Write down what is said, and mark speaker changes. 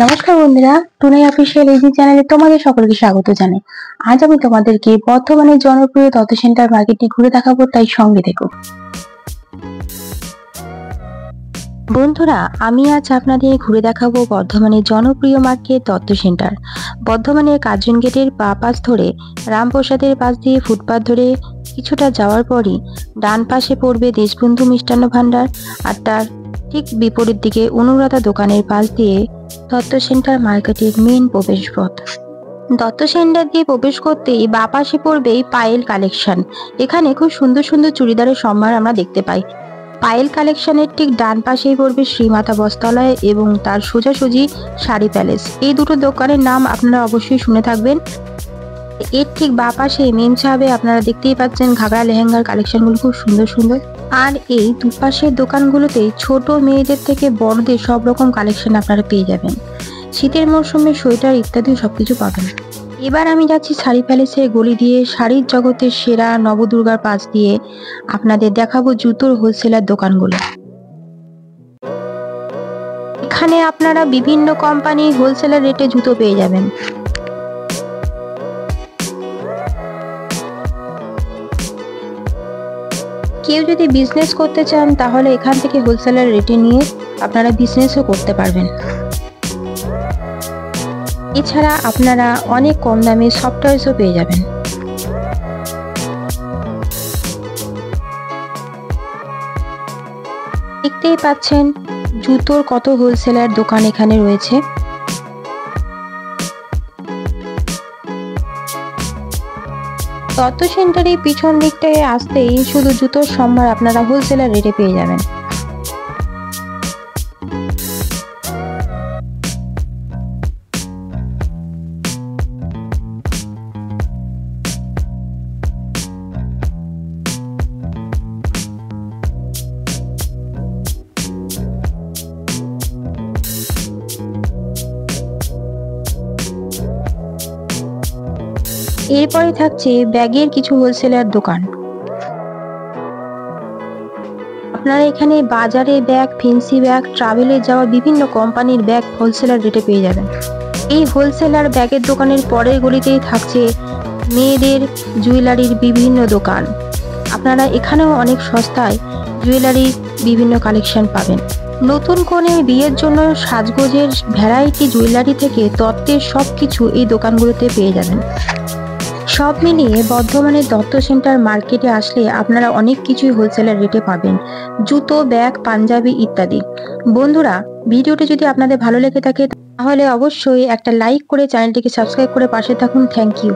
Speaker 1: নমস্কার বন্ধুরা, টুনাই অফিসিয়াল এই চ্যানেলে তোমাদের সকলকে স্বাগত জানাই। আজ আমি তোমাদেরকে বর্ধমানের জনপ্রিয় তথ্য সেন্টার মার্কেটটি ঘুরে দেখাবো, তাই সঙ্গে থেকো। বন্ধুরা, আমি আজ আপনাদের ঘুরে দেখাবো বর্ধমানের জনপ্রিয় মার্কেট তথ্য সেন্টার। বর্ধমানের কার্জন গেটের বাঁ পাশ ধরে রামপ্রসাদের পাশ দিয়ে ফুটপাথ ধরে কিছুটা যাওয়ার পরই ডান পাশে পড়বে দেশবন্ধু মিষ্টান্ন ভান্ডার, আর তার ঠিক বিপরীত দিকে অনুরাধা দোকানের পাশ দিয়ে দত্ত সেন্টার মার্কেটের মেন প্রবেশ পথ। দত্ত সেন্টার দিয়ে প্রবেশ করতেই বাঁ পাশে পড়বেই পায়েল কালেকশন। এখানে খুব সুন্দর সুন্দর চুড়িদারের সম্ভার আমরা দেখতে পাই। পায়েল কালেকশনের ঠিক ডান পাশেই পড়বে শ্রীমাতা বস্ত্রালয় এবং তার সোজাসুজি শাড়ি প্যালেস। এই দুটো দোকানের নাম আপনারা অবশ্যই শুনে থাকবেন। এর ঠিক বাঁ পাশে মেম সাহেবে আপনারা দেখতেই পাচ্ছেন ঘাগরা লেহেঙ্গার কালেকশনগুলো খুব সুন্দর সুন্দর। আর এই দুপাশের দোকানগুলোতে ছোট মেয়েদের থেকে বড়দের সব রকম কালেকশন আপনারা পেয়ে যাবেন। শীতের মরশুমে সোয়েটার ইত্যাদি সবকিছু পাবেন। এবার আমি যাচ্ছি শাড়ি প্যালেসের গলি দিয়ে, শাড়ির জগতের সেরা নবদুর্গার পাশ দিয়ে আপনাদের দেখাবো জুতোর হোলসেলার দোকানগুলো। এখানে আপনারা বিভিন্ন কোম্পানি হোলসেলার রেটে জুতো পেয়ে যাবেন। কেউ যদি বিজনেস করতে চান তাহলে এখান থেকে হোলসেলার রেটে নিয়ে আপনারা বিজনেসও করতে পারবেন। এছাড়া আপনারা অনেক কম দামে সফটওয়্যারও পেয়ে যাবেন। দেখতেই পাচ্ছেন জুতোর কত হোলসেলার দোকান এখানে রয়েছে। তত্ত্ব সেন্টারের পিছন দিকটায় আসতেই শুধু জুতোর সম্ভার আপনারা হোলসেলার রেটে পেয়ে যাবেন। এরপরে থাকছে ব্যাগের কিছু হোলসেলার দোকান। আপনারা এখানে বাজারে ব্যাগ, ফেন্সি ব্যাগ, ট্রাভেলে যাওয়া বিভিন্ন কোম্পানির ব্যাগ হোলসেলার রেটে পেয়ে যাবেন। এই হোলসেলার ব্যাগের দোকানের পরের গলিতেই থাকছে মেয়েদের জুয়েলারির বিভিন্ন দোকান। আপনারা এখানেও অনেক সস্তায় জুয়েলারির বিভিন্ন কালেকশন পাবেন। নতুন কনের বিয়ের জন্য সাজগোজের ভ্যারাইটি জুয়েলারি থেকে তত্ত্বের সবকিছু এই দোকানগুলোতে পেয়ে যাবেন। সব মিলিয়ে বর্ধমানের দত্ত সেন্টার মার্কেটে আসলে আপনারা অনেক কিছুই হোলসেলার রেটে পাবেন, জুতো, ব্যাগ, পাঞ্জাবি ইত্যাদি। বন্ধুরা, ভিডিওটি যদি আপনাদের ভালো লেগে থাকে তাহলে অবশ্যই একটা লাইক করে চ্যানেলটিকে সাবস্ক্রাইব করে পাশে থাকুন। Thank you.